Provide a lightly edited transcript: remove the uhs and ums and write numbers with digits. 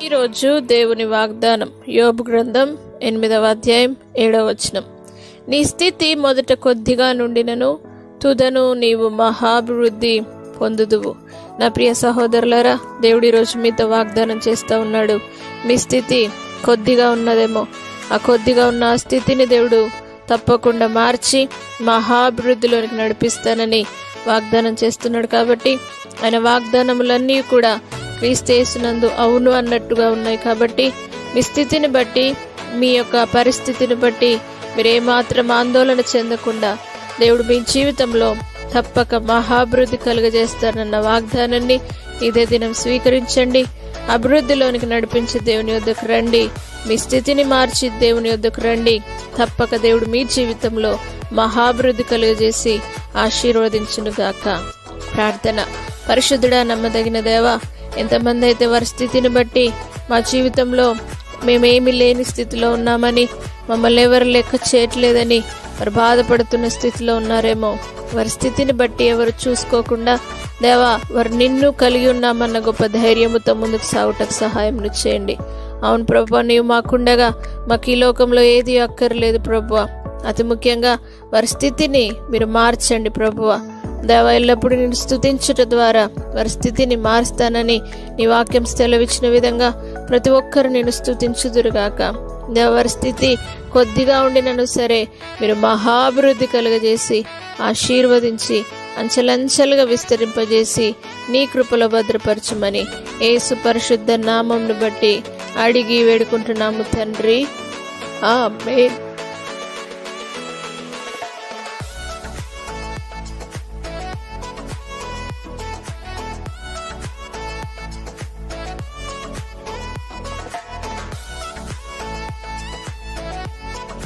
ఈరోజు దేవుని వాగ్దానం యోబు గ్రంథం 8వ అధ్యాయం 7వ వచనం. నీ స్థితి మొదట కొద్దిగా నుండినను తుదను నీవు మహాభివృద్ధి పొందుదువు. నా ప్రియ సహోదరులారా, దేవుడు ఈరోజు మీతో వాగ్దానం చేస్తూ ఉన్నాడు. మీ స్థితి కొద్దిగా ఉన్నదేమో, ఆ కొద్దిగా ఉన్న ఆ స్థితిని దేవుడు తప్పకుండా మార్చి మహాభివృద్ధిలోనికి నడిపిస్తానని వాగ్దానం చేస్తున్నాడు. కాబట్టి ఆయన వాగ్దానములన్నీ కూడా క్రీస్తు యేసునందు అవును అన్నట్టుగా ఉన్నాయి. కాబట్టి మీ స్థితిని బట్టి, మీ యొక్క పరిస్థితిని బట్టి మీరు ఏమాత్రం ఆందోళన చెందకుండా దేవుడు మీ జీవితంలో తప్పక మహాభివృద్ధి కలుగజేస్తారన్న వాగ్దానాన్ని ఇదే దినం స్వీకరించండి. అభివృద్ధిలోనికి నడిపించి దేవుని యొద్దకు రండి. మీ స్థితిని మార్చి దేవుని యొద్దకు రండి. తప్పక దేవుడు మీ జీవితంలో మహాభివృద్ధి కలుగజేసి ఆశీర్వదించునుగాక. ప్రార్థన. పరిశుద్ధుడా, నమ్మదగిన దేవా, ఎంతమంది అయితే వారి స్థితిని బట్టి మా జీవితంలో మేమేమి లేని స్థితిలో ఉన్నామని, మమ్మల్ని ఎవరు లెక్క చేయట్లేదని వారు బాధపడుతున్న స్థితిలో ఉన్నారేమో, వారి స్థితిని బట్టి ఎవరు చూసుకోకుండా దేవా, వారు నిన్ను కలిగి ఉన్నామన్న గొప్ప ధైర్యముతో ముందుకు సాగుటకు సహాయం చేయండి. అవును ప్రభువా, నీవు మాకుండగా మాకు ఈ లోకంలో ఏది అక్కర్లేదు ప్రభువా. అతి ముఖ్యంగా వారి స్థితిని మీరు మార్చండి ప్రభువా. దేవా, ఎల్లప్పుడూ నేను స్తుతించుట ద్వారా వారి స్థితిని మారుస్తానని నీ వాక్యం సెలవిచ్చిన విధంగా ప్రతి ఒక్కరు నేను స్తుతించుదురుగాక. దేవ, వారి స్థితి కొద్దిగా ఉండినను సరే మీరు మహాభివృద్ధి కలుగజేసి ఆశీర్వదించి అంచెలంచెలుగా విస్తరింపజేసి నీ కృపలో భద్రపరచమని యేసు పరిశుద్ధ నామంను బట్టి అడిగి వేడుకుంటున్నాము తండ్రి. ఆమేన్.